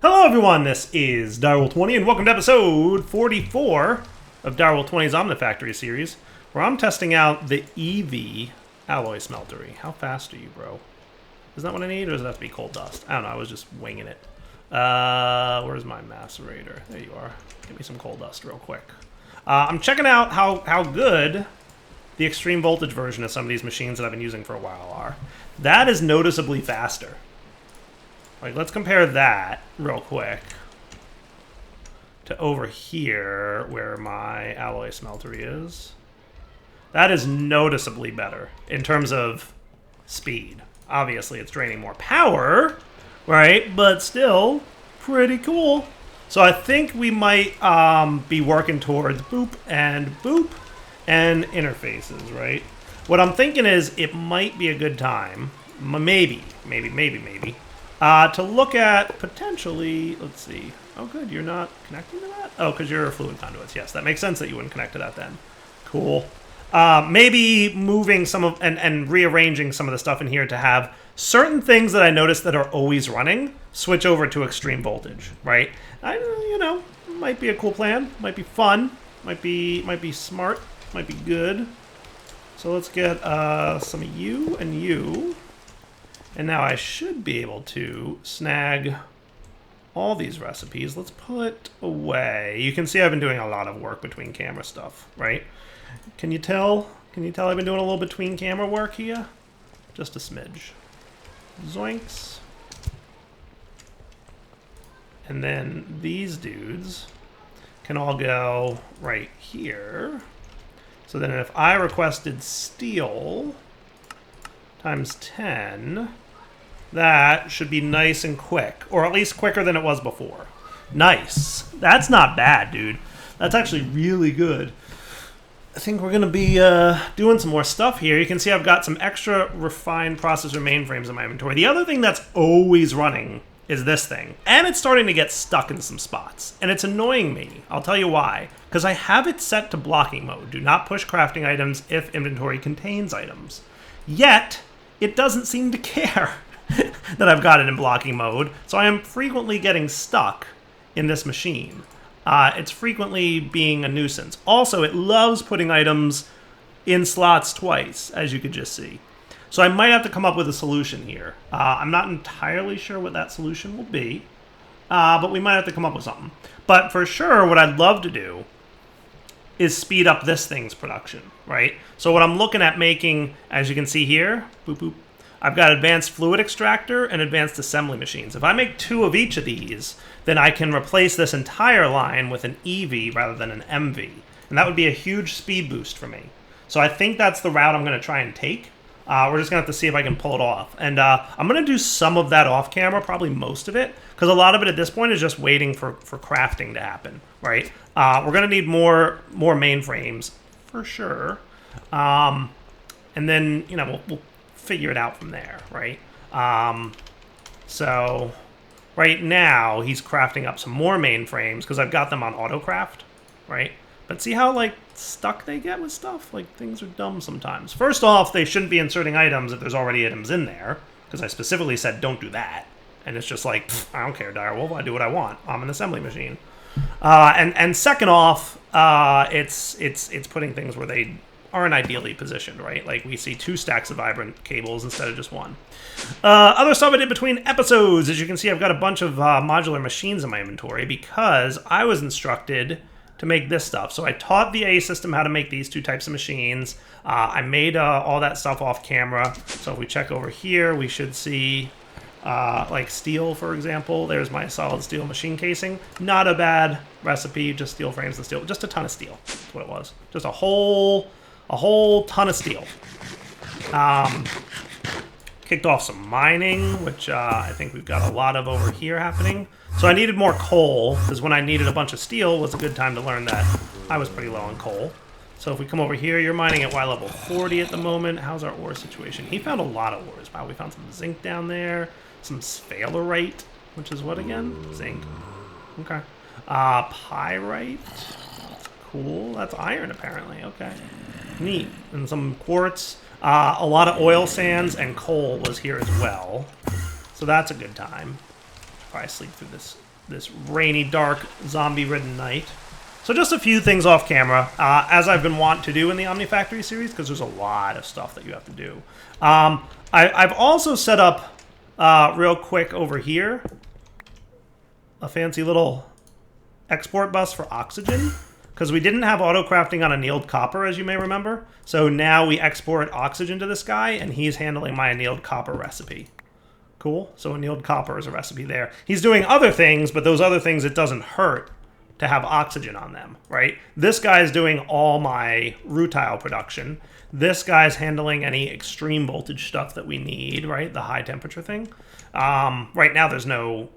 Hello everyone, this is Direwolf20 and welcome to episode 44 of Direwolf20's OmniFactory series, where I'm testing out the EV alloy smeltery. How fast are you, bro? Is that what I need, or does it have to be coal dust? I don't know, I was just winging it. Where's my macerator? There you are. Give me some coal dust real quick. I'm checking out how good the extreme voltage version of some of these machines that I've been using for a while are. That is noticeably faster. Like, let's compare that real quick to over here where my alloy smeltery is. That is noticeably better in terms of speed. Obviously, it's draining more power, right? But still, pretty cool. So I think we might be working towards boop and interfaces, right? What I'm thinking is it might be a good time, maybe, to look at potentially, let's see. Oh, good, you're not connecting to that? Oh, because you're fluid conduits. Yes, that makes sense that you wouldn't connect to that then. Cool. Maybe moving some of, and rearranging some of the stuff in here to have certain things that I notice that are always running switch over to extreme voltage, right? You know, might be a cool plan, might be fun, might be smart, might be good. So let's get some of you and you. And now I should be able to snag all these recipes. Let's put away. You can see I've been doing a lot of work between camera stuff, right? Can you tell? Can you tell I've been doing a little between camera work here? Just a smidge. Zoinks. And then these dudes can all go right here. So then if I requested steel times 10, that should be nice and quick, or at least quicker than it was before. Nice. That's not bad, dude. That's actually really good. I think we're going to be doing some more stuff here. You can see I've got some extra refined processor mainframes in my inventory. The other thing that's always running is this thing. And it's starting to get stuck in some spots. And it's annoying me. I'll tell you why. Because I have it set to blocking mode. Do not push crafting items if inventory contains items. Yet, it doesn't seem to care that I've got it in blocking mode. So I am frequently getting stuck in this machine. It's frequently being a nuisance. Also, it loves putting items in slots twice, as you could just see. So I might have to come up with a solution here. I'm not entirely sure what that solution will be, but we might have to come up with something. But for sure, what I'd love to do is speed up this thing's production, right? So what I'm looking at making, as you can see here, boop, boop, I've got advanced fluid extractor and advanced assembly machines. If I make 2 of each of these, then I can replace this entire line with an EV rather than an MV. And that would be a huge speed boost for me. So I think that's the route I'm going to try and take. We're just going to have to see if I can pull it off. And I'm going to do some of that off camera, probably most of it, because a lot of it at this point is just waiting for crafting to happen, right? We're going to need more mainframes, for sure. And then, you know, we'll figure it out from there, right? So right now, he's crafting up some more mainframes, because I've got them on autocraft, right? But see how, like, stuck they get with stuff? Like, things are dumb sometimes. First off, they shouldn't be inserting items if there's already items in there, because I specifically said don't do that. And it's just like, I don't care, Direwolf, I do what I want. I'm an assembly machine. And second off, it's putting things where they aren't ideally positioned, right? Like, we see 2 stacks of vibrant cables instead of just 1. Other stuff I did between episodes. As you can see, I've got a bunch of modular machines in my inventory because I was instructed to make this stuff. So I taught the A system how to make these 2 types of machines. I made all that stuff off camera. So if we check over here, we should see like steel, for example. There's my solid steel machine casing. Not a bad recipe, just steel frames and steel. Just a ton of steel, that's what it was. Just a whole ton of steel. Kicked off some mining, which I think we've got a lot of over here happening. So I needed more coal, because when I needed a bunch of steel was a good time to learn that I was pretty low on coal. So if we come over here, you're mining at Y level 40 at the moment. How's our ore situation? He found a lot of ores. Wow, we found some zinc down there, some sphalerite, which is what again? Zinc. Okay. Pyrite. Cool. That's iron, apparently. Okay. Neat. And some quartz. A lot of oil sands and coal was here as well. So that's a good time. Probably sleep through this this rainy, dark, zombie-ridden night. So just a few things off camera, as I've been wont to do in the OmniFactory series, because there's a lot of stuff that you have to do. I've also set up, real quick over here, a fancy little export bus for oxygen, because we didn't have auto-crafting on annealed copper, as you may remember. So now we export oxygen to this guy, and he's handling my annealed copper recipe. Cool. So annealed copper is a recipe there. He's doing other things, but those other things, it doesn't hurt to have oxygen on them, right? This guy's doing all my rutile production. This guy's handling any extreme voltage stuff that we need, right? The high temperature thing. Right now there's no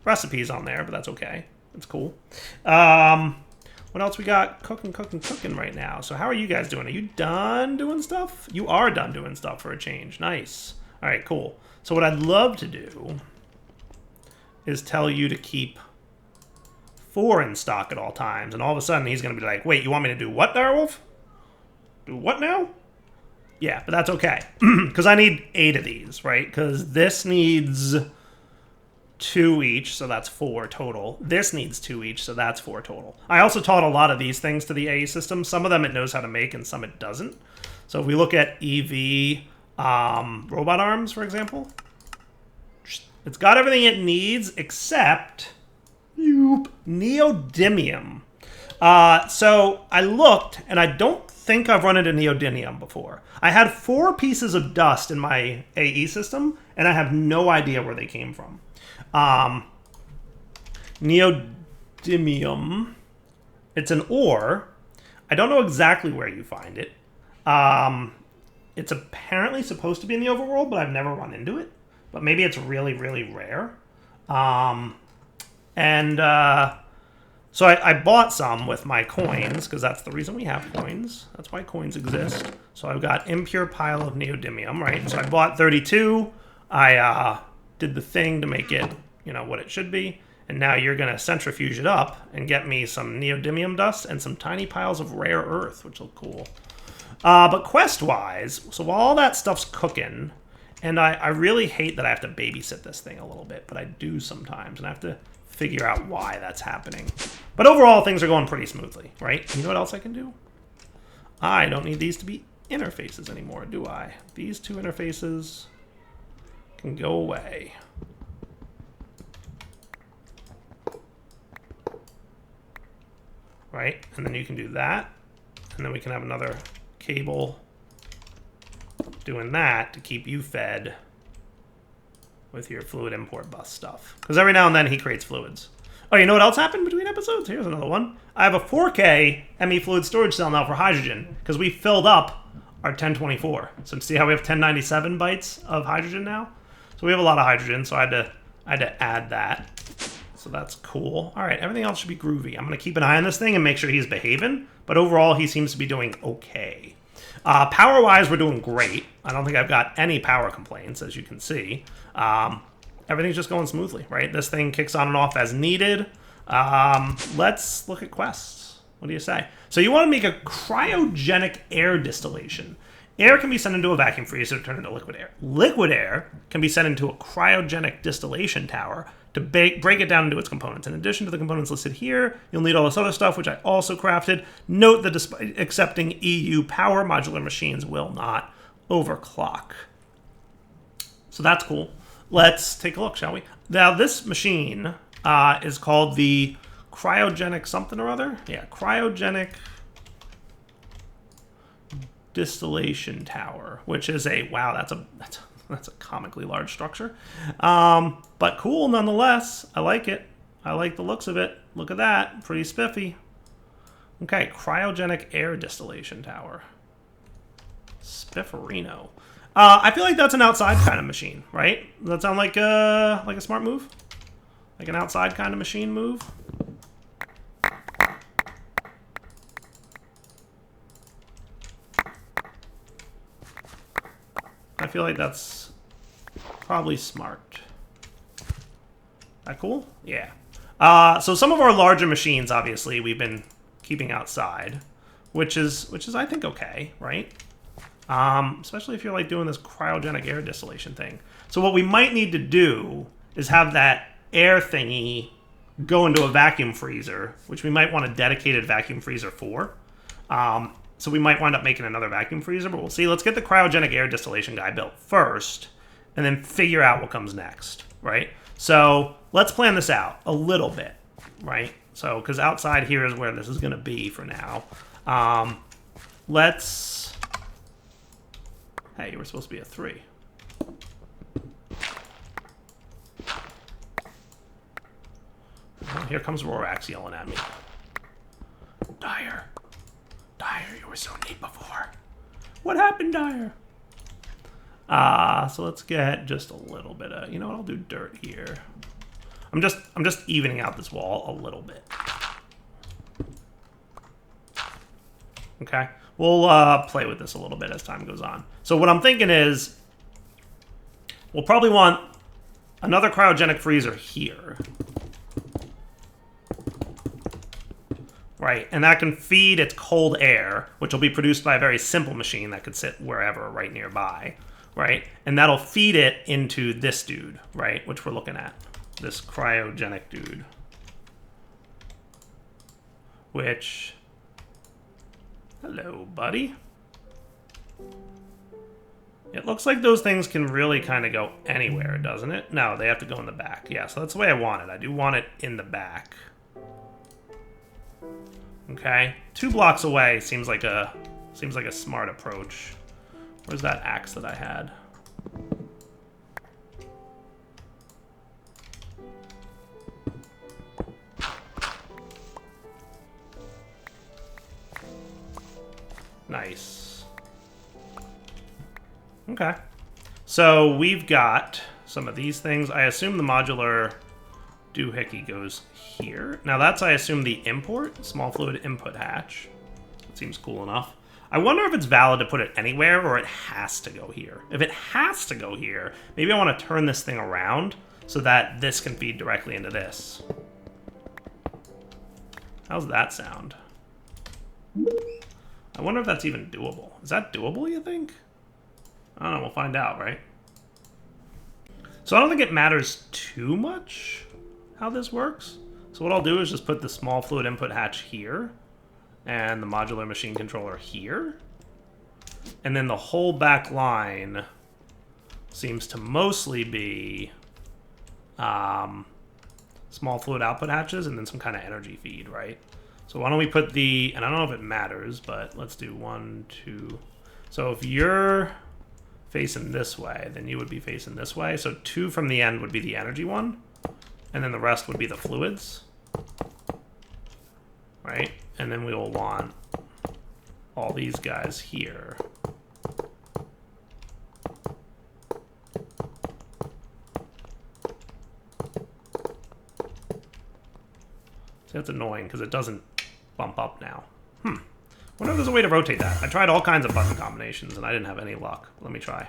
recipes on there, but that's okay. That's cool. What else we got? Cooking right now. So how are you guys doing? Are you done doing stuff? You are done doing stuff for a change. Nice. All right, cool. So what I'd love to do is tell you to keep 4 in stock at all times. And all of a sudden he's going to be like, wait, you want me to do what, Direwolf? Do what now? Yeah, but that's okay. Because I need 8 of these, right? Because this needs 2 each, so that's 4 total. This needs 2 each, so that's 4 total. I also taught a lot of these things to the AE system. Some of them it knows how to make and some it doesn't. So if we look at EV robot arms, for example, it's got everything it needs except neodymium. So I looked, and I don't think I've run into neodymium before. I had 4 pieces of dust in my AE system, and I have no idea where they came from. Neodymium, it's an ore. I don't know exactly where you find it. It's apparently supposed to be in the overworld, but I've never run into it. But maybe it's really, really rare. So I bought some with my coins, because that's the reason we have coins. That's why coins exist. So I've got impure pile of neodymium, right? So I bought 32. I did the thing to make it, what it should be. And now you're going to centrifuge it up and get me some neodymium dust and some tiny piles of rare earth, which look cool. But quest-wise, so while all that stuff's cooking, and I really hate that I have to babysit this thing a little bit, but I do sometimes, and I have to figure out why that's happening. But overall, things are going pretty smoothly, right? You know what else I can do? I don't need these to be interfaces anymore, do I? These 2 interfaces can go away. Right? And then you can do that, and then we can have another cable doing that to keep you fed with your fluid import bus stuff. Because every now and then he creates fluids. Oh, you know what else happened between episodes? Here's another one. I have a 4K ME fluid storage cell now for hydrogen, because we filled up our 1024. So see how we have 1097 bytes of hydrogen now? So we have a lot of hydrogen, so I had to add that. So that's cool. All right, everything else should be groovy. I'm going to keep an eye on this thing and make sure he's behaving. But overall, he seems to be doing okay. Power-wise, we're doing great. I don't think I've got any power complaints, as you can see. Everything's just going smoothly, right? This thing kicks on and off as needed. Let's look at quests. What do you say? So you want to make a cryogenic air distillation. Air can be sent into a vacuum freezer to turn into liquid air. Liquid air can be sent into a cryogenic distillation tower to break it down into its components. In addition to the components listed here, you'll need all this other stuff, which I also crafted. Note that despite accepting EU power, modular machines will not overclock. So that's cool. Let's take a look, shall we? Now, this machine is called the Cryogenic something or other. Yeah, Cryogenic Distillation Tower, which is a, wow, that's a comically large structure. But cool nonetheless. I like it. I like the looks of it. Look at that. Pretty spiffy. Okay, Cryogenic Air Distillation Tower. Spifferino. I feel like that's an outside kind of machine, right? Does that sound like a smart move? Like an outside kind of machine move? I feel like that's probably smart. That cool? Yeah. So some of our larger machines, obviously, we've been keeping outside, which is I think okay, right? Especially if you're like doing this cryogenic air distillation thing. So what we might need to do is have that air thingy go into a vacuum freezer, which we might want a dedicated vacuum freezer for. So we might wind up making another vacuum freezer, but we'll see. Let's get the cryogenic air distillation guy built first, and then figure out what comes next, right? So let's plan this out a little bit, right? So, because outside here is where this is going to be for now. Let's... Hey, you were supposed to be a 3. Oh, here comes Rorax yelling at me. Dyer. Dyer, you were so neat before. What happened, Dyer? So let's get just a little bit of... You know what? I'll do dirt here. I'm just evening out this wall a little bit. Okay? We'll play with this a little bit as time goes on. So what I'm thinking is... We'll probably want another cryogenic freezer here. Right, and that can feed its cold air, which will be produced by a very simple machine that could sit wherever right nearby, right? And that'll feed it into this dude, right, which we're looking at, this cryogenic dude. Which, hello, buddy. It looks like those things can really kind of go anywhere, doesn't it? No, they have to go in the back. Yeah, so that's the way I want it. I do want it in the back. Okay, 2 blocks away seems like a smart approach. Where's that axe that I had? Nice. Okay. So we've got some of these things. I assume the modular doohickey goes here. Now that's, I assume, the import, small fluid input hatch. That seems cool enough. I wonder if it's valid to put it anywhere or it has to go here. If it has to go here, maybe I want to turn this thing around so that this can feed directly into this. How's that sound? I wonder if that's even doable. Is that doable, you think? I don't know, we'll find out, right? So I don't think it matters too much how this works. So what I'll do is just put the small fluid input hatch here and the modular machine controller here. And then the whole back line seems to mostly be small fluid output hatches and then some kind of energy feed, right? So why don't we put the, and I don't know if it matters, but let's do 1, 2. So if you're facing this way, then you would be facing this way. So 2 from the end would be the energy one. And then the rest would be the fluids, right? And then we will want all these guys here. See, that's annoying because it doesn't bump up now. Wonder if there's a way to rotate that. I tried all kinds of button combinations and I didn't have any luck. Let me try.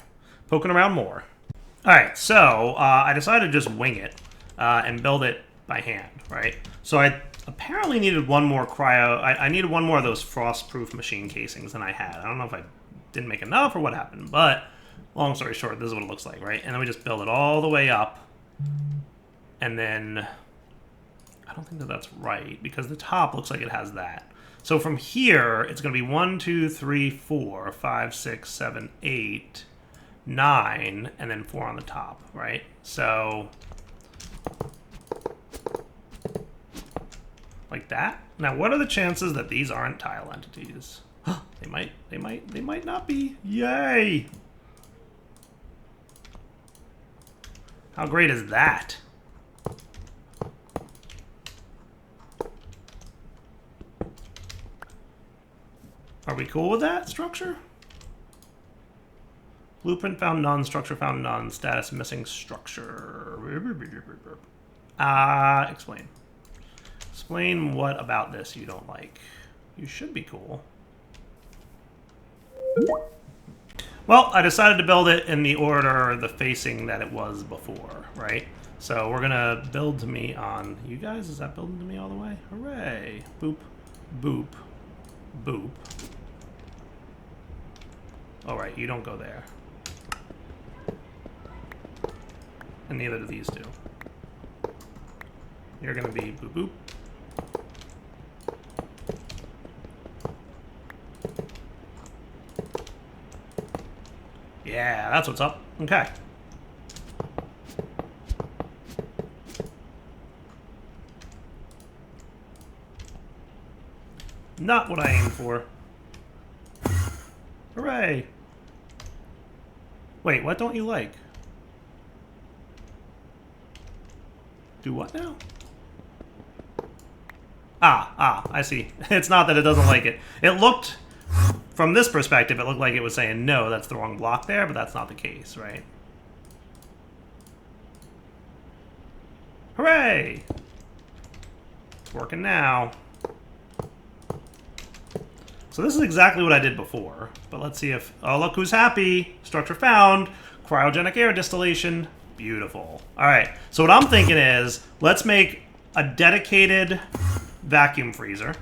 Poking around more. All right, so I decided to just wing it. And build it by hand, right? So I apparently needed one more I needed one more of those frost-proof machine casings than I had. I don't know if I didn't make enough or what happened, but long story short, this is what it looks like, right? And then we just build it all the way up. And then, I don't think that that's right, because the top looks like it has that. So from here, it's going to be 1, 2, 3, 4, 5, 6, 7, 8, 9, and then 4 on the top, right? So... like that. Now, what are the chances that these aren't tile entities? They might not be. Yay! How great is that? Are we cool with that structure? Blueprint found none, structure found none, status missing structure. Explain. Explain what about this you don't like. You should be cool. Well, I decided to build it in the order, the facing that it was before, right? So we're gonna build to me on you guys. Is that building to me all the way? Hooray! Boop, boop, boop. All right, you don't go there. And neither do these two. You're gonna be boop boop. Yeah, that's what's up. Okay. Not what I aimed for. Hooray! Wait, what don't you like? Do what now? I see. It's not that it doesn't like it. It looked, from this perspective, it looked like it was saying, no, that's the wrong block there, but that's not the case, right? Hooray! It's working now. So this is exactly what I did before, but let's see if... Oh, look who's happy! Structure found! Cryogenic air distillation. Beautiful. Alright, so what I'm thinking is, let's make a dedicated vacuum freezer,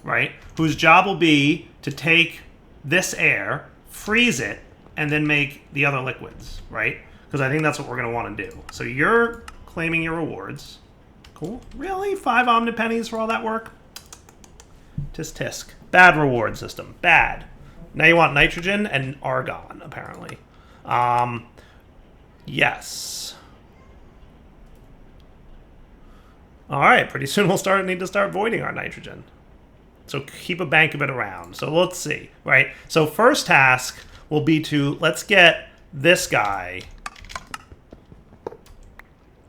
right? Whose job will be to take this air, freeze it, and then make the other liquids, right? Because I think that's what we're going to want to do. So you're claiming your rewards. Cool. Really? 5 omnipennies for all that work? Tisk tisk. Bad reward system. Bad. Now you want nitrogen and argon, apparently. Yes. Alright, pretty soon we'll need to start voiding our nitrogen. So keep a bank of it around. So let's see, right? So first task will be to, let's get this guy,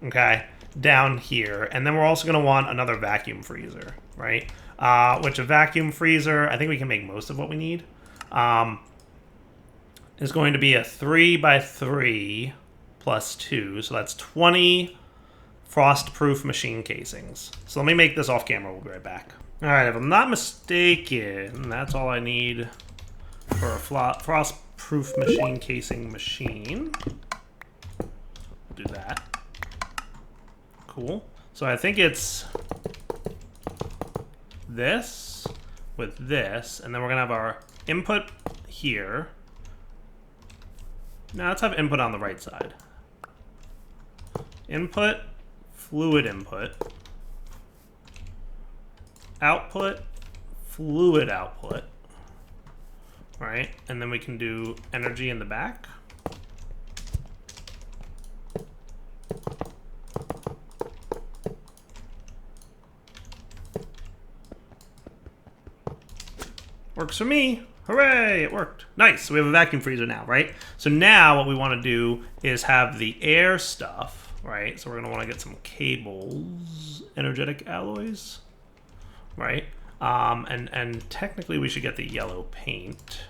okay, down here. And then we're also going to want another vacuum freezer, right? Which a vacuum freezer, I think we can make most of what we need, is going to be a 3x3 plus 2. So that's 20 frost-proof machine casings. So let me make this off camera. We'll be right back. All right, if I'm not mistaken, that's all I need for a frost-proof machine casing machine. We'll do that. Cool. So I think it's this with this, and then we're gonna have our input here. Now let's have input on the right side. Input, fluid input, output, fluid output, right? And then we can do energy in the back. Works for me. Hooray, it worked. Nice, so we have a vacuum freezer now, right? So now what we want to do is have the air stuff, right? So we're going to want to get some cables, energetic alloys, right? And technically we should get the yellow paint,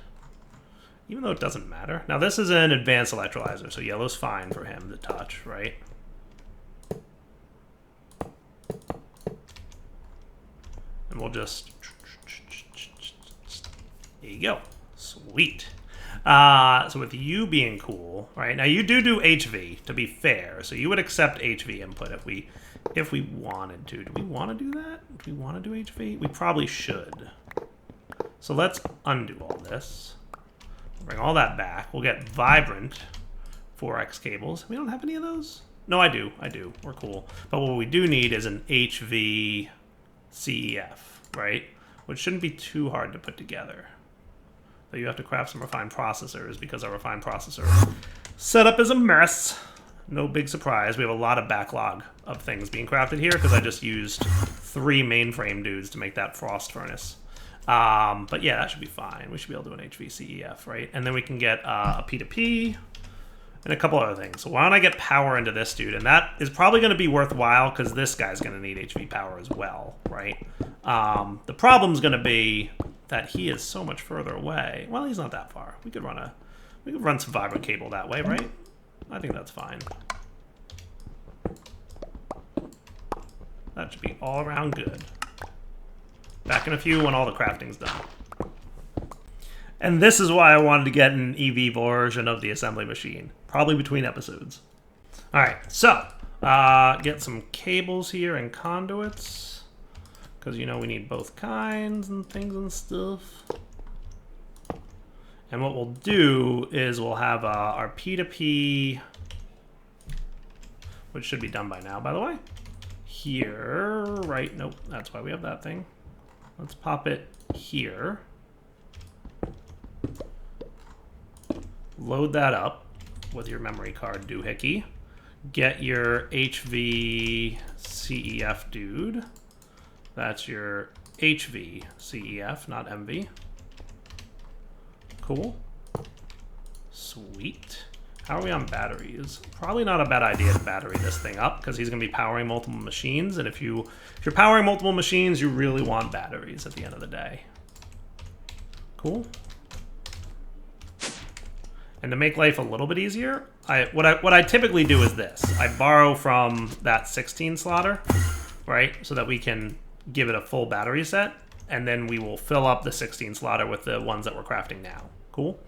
even though it doesn't matter. Now this is an advanced electrolyzer, so yellow's fine for him to touch, right? And we'll just... There you go. Sweet. So with you being cool, right? Now you do HV, to be fair. So you would accept HV input if we wanted to. Do we want to do that? Do we want to do HV? We probably should. So let's undo all this. Bring all that back. We'll get vibrant 4x cables. We don't have any of those? No, I do. We're cool. But what we do need is an HV CEF, right? Which shouldn't be too hard to put together. But you have to craft some refined processors because our refined processor setup is a mess. No big surprise. We have a lot of backlog of things being crafted here because I just used 3 mainframe dudes to make that frost furnace. But yeah, that should be fine. We should be able to do an HVCEF, right? And then we can get a P2P and a couple other things. So why don't I get power into this dude? And that is probably going to be worthwhile because this guy's going to need HV power as well, right? The problem's going to be that he is so much further away. Well, he's not that far. We could run some vibrant cable that way, right? I think that's fine. That should be all around good. Back in a few when all the crafting's done. And this is why I wanted to get an EV version of the assembly machine. Probably between episodes. Alright, so get some cables here and conduits. Because, you know, we need both kinds and things and stuff. And what we'll do is we'll have our P2P, which should be done by now, by the way, here, right? Nope, that's why we have that thing. Let's pop it here. Load that up with your memory card doohickey. Get your HVCEF dude. That's your HVCEF, not MV. Cool. Sweet. How are we on batteries? Probably not a bad idea to battery this thing up because he's going to be powering multiple machines. And if you're powering multiple machines, you really want batteries at the end of the day. Cool. And to make life a little bit easier, what I typically do is this. I borrow from that 16 slotter, right? So that we can give it a full battery set. And then we will fill up the 16 slotter with the ones that we're crafting now. Cool.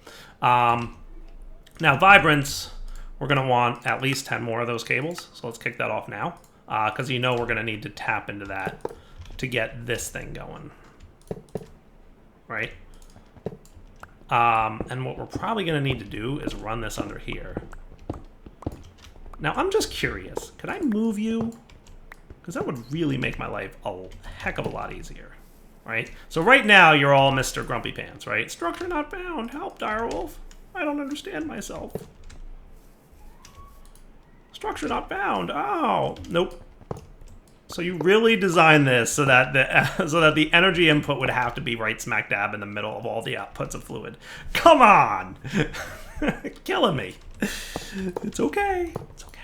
Now, vibrance, we're going to want at least 10 more of those cables. So let's kick that off now. Because you know we're going to need to tap into that to get this thing going. Right? And what we're probably going to need to do is run this under here. Now, I'm just curious. Could I move you? Because that would really make my life a heck of a lot easier. Right? So right now, you're all Mr. Grumpy Pants, right? Structure not found. Help, Direwolf. I don't understand myself. Structure not found. Oh, nope. So you really designed this so that the energy input would have to be right smack dab in the middle of all the outputs of fluid. Come on! Killing me. It's okay. It's okay.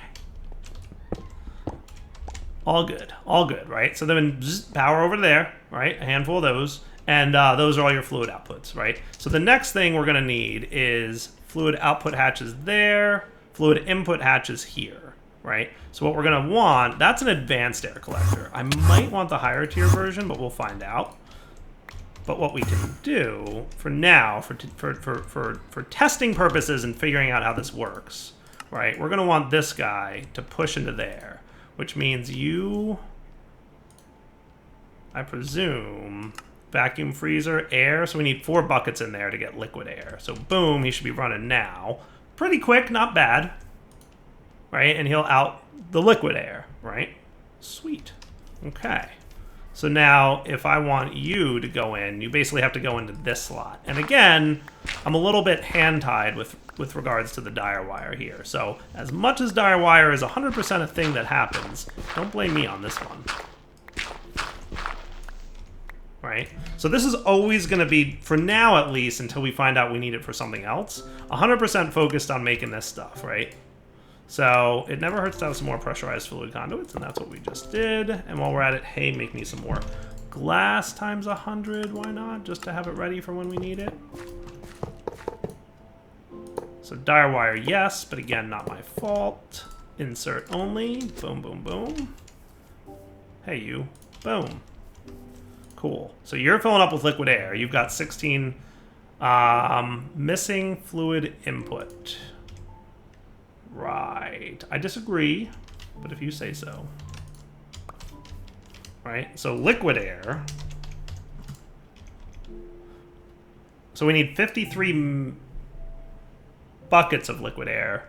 All good, right? So then power over there, right? A handful of those. And those are all your fluid outputs, right? So the next thing we're going to need is fluid output hatches there, fluid input hatches here, right? So what we're going to want, that's an advanced air collector. I might want the higher tier version, but we'll find out. But what we can do for now, for testing purposes and figuring out how this works, right? We're going to want this guy to push into there, which means you, I presume, vacuum freezer, air. So we need 4 buckets in there to get liquid air. So boom, he should be running now. Pretty quick, not bad. Right? And he'll out the liquid air, right? Sweet. Okay. So now if I want you to go in, you basically have to go into this slot. And again, I'm a little bit hand-tied with regards to the dire wire here. So as much as dire wire is 100% a thing that happens, don't blame me on this one. Right? So this is always going to be, for now at least, until we find out we need it for something else, 100% focused on making this stuff, right? So it never hurts to have some more pressurized fluid conduits, and that's what we just did. And while we're at it, hey, make me some more glass times 100, why not? Just to have it ready for when we need it. So dire wire, yes, but again, not my fault. Insert only, boom, boom, boom. Hey, you, boom. Cool. So you're filling up with liquid air. You've got 16 missing fluid input. Right. I disagree, but if you say so. Right? So liquid air. So we need 53 buckets of liquid air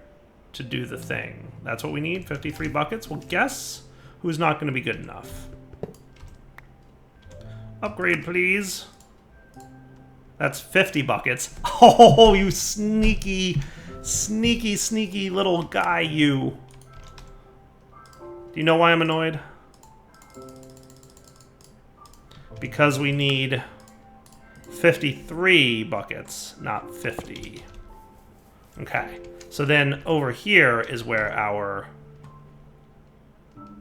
to do the thing. That's what we need, 53 buckets. Well, guess who's not going to be good enough? Upgrade, please. That's 50 buckets. Oh, you sneaky, sneaky, sneaky little guy, you. Do you know why I'm annoyed? Because we need 53 buckets, not 50. Okay. So then over here is where our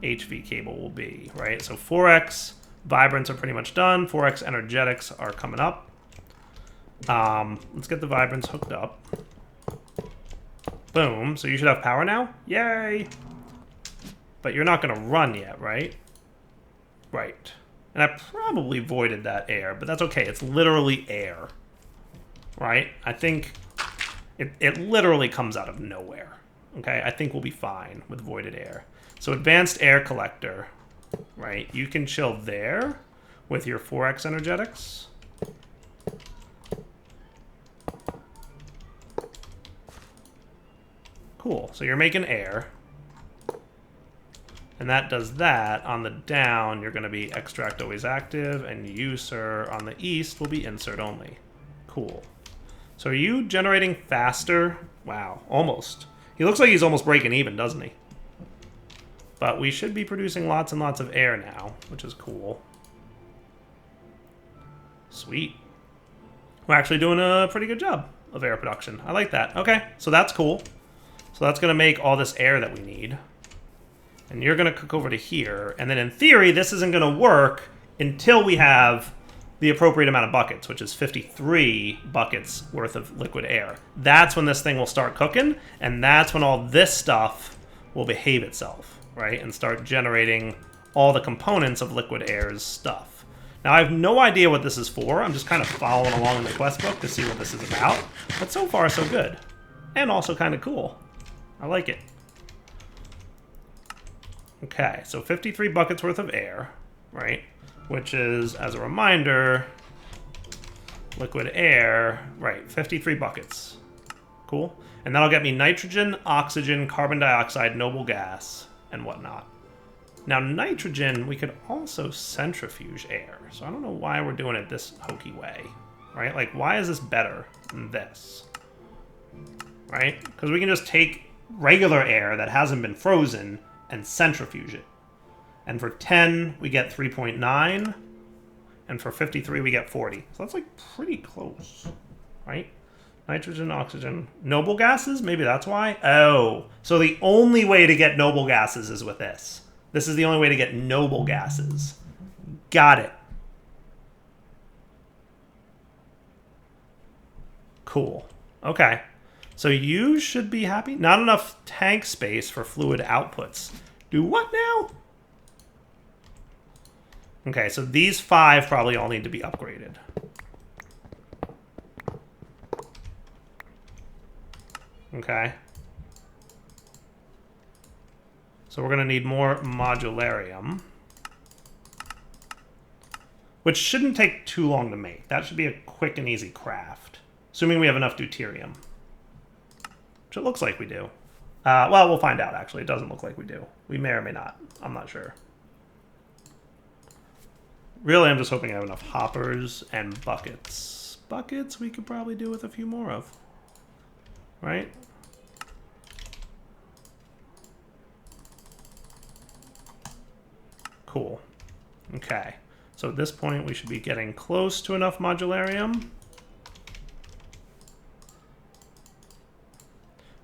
HV cable will be, right? So 4x vibrants are pretty much done. 4x energetics are coming up. Let's get the vibrants hooked up. Boom. So you should have power now. Yay! But you're not going to run yet, right? Right. And I probably voided that air, but that's okay. It's literally air. Right? I think it literally comes out of nowhere. Okay? I think we'll be fine with voided air. So advanced air collector. Right? You can chill there with your 4x energetics. Cool. So you're making air. And that does that. On the down, you're going to be extract always active, and you, sir, on the east will be insert only. Cool. So are you generating faster? Wow, almost. He looks like he's almost breaking even, doesn't he? But we should be producing lots and lots of air now, which is cool. Sweet. We're actually doing a pretty good job of air production. I like that. Okay, so that's cool. So that's going to make all this air that we need. And you're going to cook over to here. And then in theory, this isn't going to work until we have the appropriate amount of buckets, which is 53 buckets worth of liquid air. That's when this thing will start cooking, and that's when all this stuff will behave itself, right? And start generating all the components of liquid air's stuff. Now, I have no idea what this is for. I'm just kind of following along in the quest book to see what this is about. But so far, so good. And also kind of cool. I like it. Okay, so 53 buckets worth of air, right? Which is, as a reminder, liquid air, right, 53 buckets. Cool. And that'll get me nitrogen, oxygen, carbon dioxide, noble gas, and whatnot. Now, nitrogen, we could also centrifuge air. So I don't know why we're doing it this hokey way, right? Like, why is this better than this? Right? Because we can just take regular air that hasn't been frozen and centrifuge it. And for 10, we get 3.9. And for 53, we get 40. So that's like pretty close, right? Nitrogen, oxygen, noble gases? Maybe that's why? Oh, so the only way to get noble gases is with this. This is the only way to get noble gases. Got it. Cool. Okay. So you should be happy. Not enough tank space for fluid outputs. Do what now? Okay, so these 5 probably all need to be upgraded. Okay. So we're going to need more modularium. Which shouldn't take too long to make. That should be a quick and easy craft. Assuming we have enough deuterium. Which it looks like we do. Well, we'll find out, actually. It doesn't look like we do. We may or may not. I'm not sure. Really, I'm just hoping I have enough hoppers and buckets. Buckets we could probably do with a few more of. Right? Cool. Okay. So at this point, we should be getting close to enough modularium.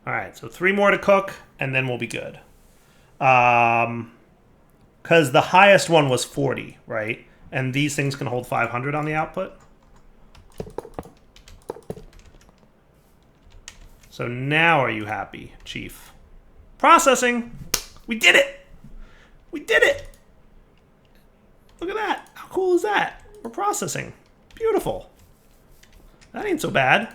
All right, so 3 more to cook, and then we'll be good. Because the highest one was 40, right? And these things can hold 500 on the output. So now are you happy, Chief? Processing! We did it! We did it! Look at that. How cool is that? We're processing. Beautiful. That ain't so bad.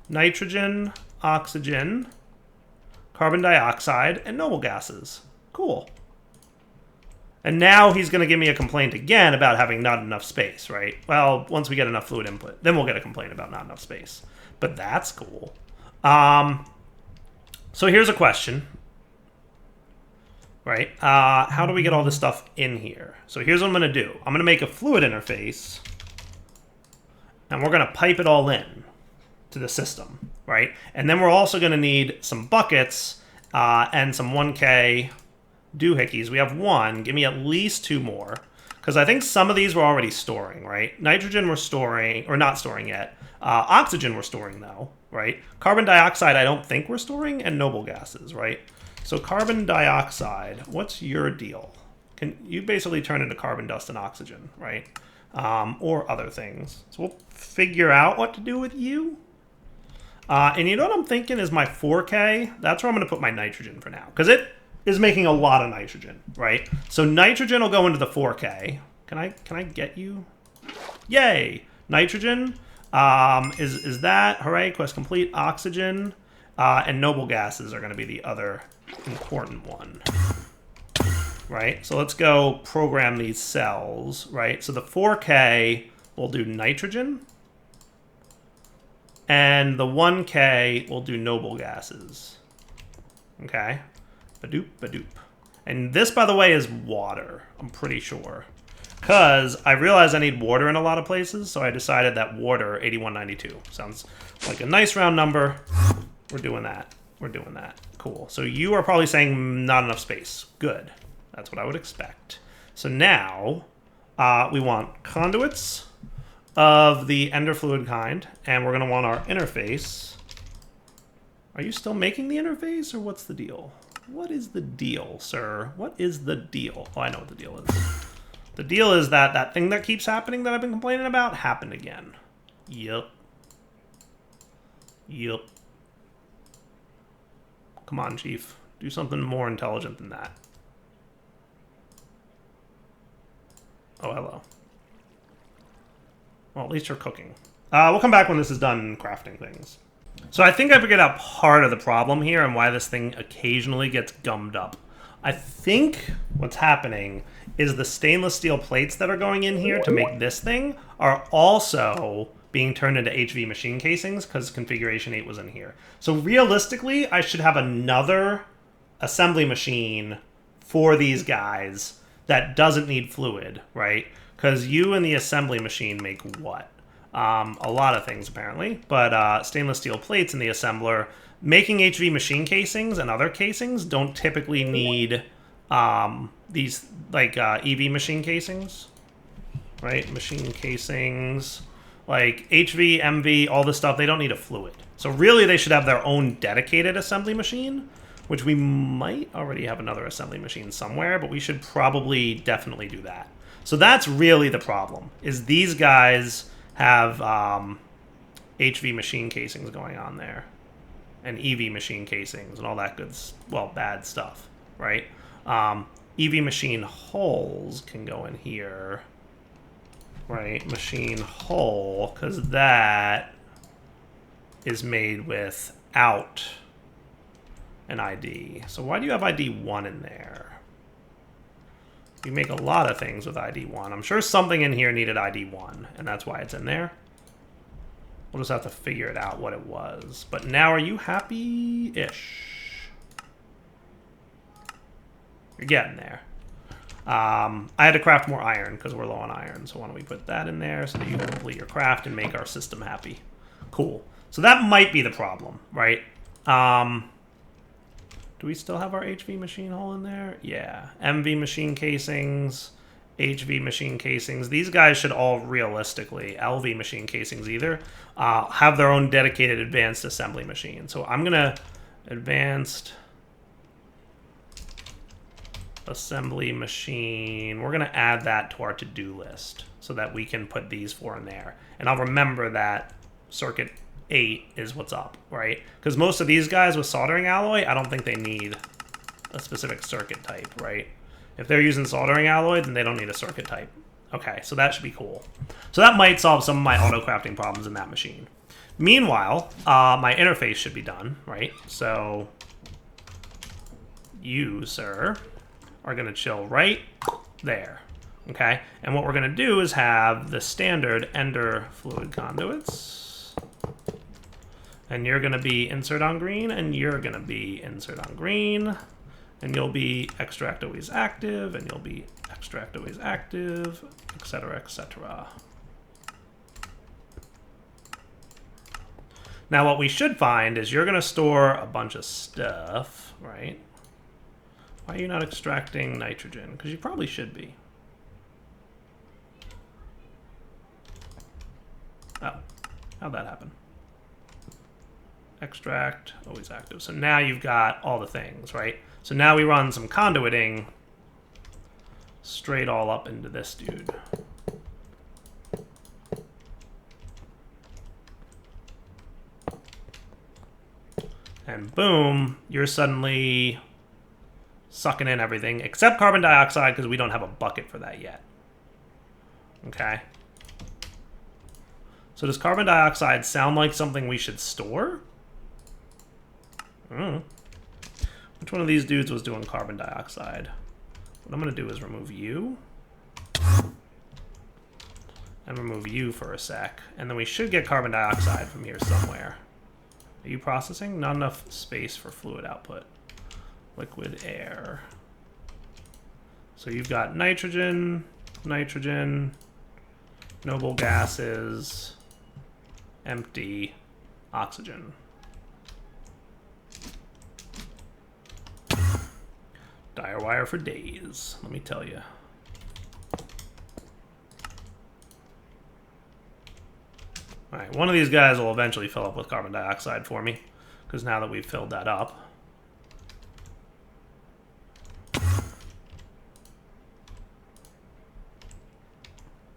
Nitrogen, oxygen, carbon dioxide, and noble gases. Cool. And now he's going to give me a complaint again about having not enough space, right? Well, once we get enough fluid input, then we'll get a complaint about not enough space. But that's cool. So here's a question. Right? How do we get all this stuff in here? So here's what I'm going to do. I'm going to make a fluid interface. And we're going to pipe it all in to the system, right? And then we're also going to need some buckets and some 1K doohickeys. We have 1. Give me at least 2 more. Because I think some of these we're already storing, right? Nitrogen we're storing, or not storing yet. Oxygen we're storing, though, right? Carbon dioxide I don't think we're storing, and noble gases, right? So carbon dioxide, what's your deal? Can you basically turn into carbon dust and oxygen, right? Or other things. So we'll figure out what to do with you. And you know what I'm thinking is my 4K? That's where I'm going to put my nitrogen for now. Because it is making a lot of nitrogen, right? So nitrogen will go into the 4K. Can I get you? Yay! Nitrogen is that. Hooray, quest complete. Oxygen and noble gases are going to be the other important one. Right? So let's go program these cells, right? So the 4K will do nitrogen. And the 1K will do noble gases. Okay? Badoop, badoop. And this, by the way, is water, I'm pretty sure. Because I realized I need water in a lot of places, so I decided that water, 8192. Sounds like a nice round number. We're doing that. We're doing that. Cool. So you are probably saying not enough space. Good. That's what I would expect. So now we want conduits of the ender fluid kind, and we're going to want our interface. Are you still making the interface, or what's the deal? What is the deal, sir? What is the deal? Oh, I know what the deal is. The deal is that that thing that keeps happening that I've been complaining about happened again. Yup. Yup. Come on, Chief. Do something more intelligent than that. Oh, hello. Well, at least you're cooking. We'll come back when this is done crafting things. So I think I figured out part of the problem here and why this thing occasionally gets gummed up. I think what's happening is the stainless steel plates that are going in here to make this thing are also being turned into HV machine casings because configuration 8 was in here. So realistically, I should have another assembly machine for these guys that doesn't need fluid, right? Because you and the assembly machine make what? A lot of things, apparently. But stainless steel plates in the assembler. Making HV machine casings and other casings don't typically need these, like, EV machine casings. Right? Machine casings. Like, HV, MV, all this stuff, they don't need a fluid. So really, they should have their own dedicated assembly machine, which we might already have another assembly machine somewhere, but we should probably definitely do that. So that's really the problem, is these guys have HV machine casings going on there, and EV machine casings and all that good, well, bad stuff, right? EV machine hulls can go in here, right? Machine hull, because that is made without an ID. So why do you have ID 1 in there? You make a lot of things with ID 1. I'm sure something in here needed ID 1, and that's why it's in there. We'll just have to figure it out what it was. But now, are you happy-ish? You're getting there. I had to craft more iron because we're low on iron. So why don't we put that in there so that you can complete your craft and make our system happy. Cool. So that might be the problem, right? Do we still have our HV machine hull in there? Yeah. MV machine casings, HV machine casings. These guys should all realistically, LV machine casings either, have their own dedicated advanced assembly machine. So I'm going to advanced assembly machine. We're going to add that to our to-do list so that we can put these 4 in there. And I'll remember that circuit 8 is what's up, right? Because most of these guys with soldering alloy, I don't think they need a specific circuit type, right? If they're using soldering alloy, then they don't need a circuit type. Okay, so that should be cool. So that might solve some of my auto-crafting problems in that machine. Meanwhile, my interface should be done, right? So you, sir, are going to chill right there, okay? And what we're going to do is have the standard ender fluid conduits. And you're going to be insert on green, and you're going to be insert on green. And you'll be extract always active, and you'll be extract always active, etc., etc. Now what we should find is you're going to store a bunch of stuff, right? Why are you not extracting nitrogen? Because you probably should be. Oh, how'd that happen? Extract, always active. So now you've got all the things, right? So now we run some conduiting straight all up into this dude. And boom, you're suddenly sucking in everything except carbon dioxide because we don't have a bucket for that yet. Okay. So does carbon dioxide sound like something we should store? Which one of these dudes was doing carbon dioxide? What I'm going to do is remove you. And remove you for a sec. And then we should get carbon dioxide from here somewhere. Are you processing? Not enough space for fluid output. liquid air. So you've got nitrogen, nitrogen, noble gases, empty, oxygen. Dire wire for days, let me tell you. All right, one of these guys will eventually fill up with carbon dioxide for me, because now that we've filled that up.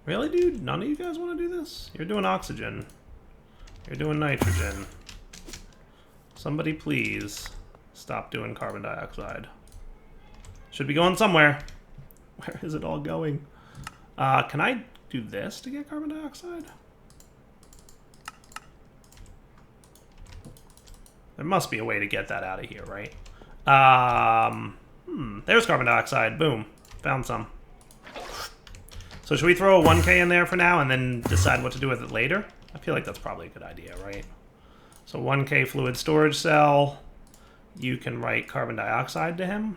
Really, dude? None of you guys want to do this? You're doing oxygen. You're doing nitrogen. Somebody please stop doing carbon dioxide. Should be going somewhere. Where is it all going? Can I do this to get carbon dioxide? There must be a way to get that out of here, right? There's carbon dioxide. Boom. Found some. So should we throw a 1K in there for now and then decide what to do with it later? I feel like that's probably a good idea, right? So 1K fluid storage cell. You can write carbon dioxide to him.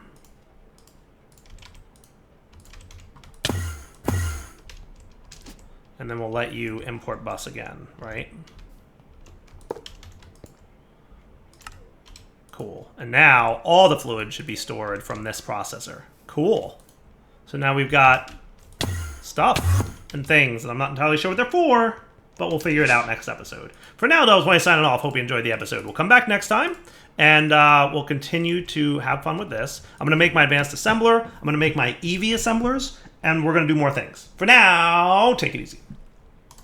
And then we'll let you import bus again, right? Cool. And now all the fluid should be stored from this processor. Cool. So now we've got stuff and things, and I'm not entirely sure what they're for, but we'll figure it out next episode. For now, though, when I sign off, hope you enjoyed the episode. We'll come back next time, and we'll continue to have fun with this. I'm going to make my advanced assembler. I'm going to make my EV assemblers, and we're going to do more things. For now, take it easy.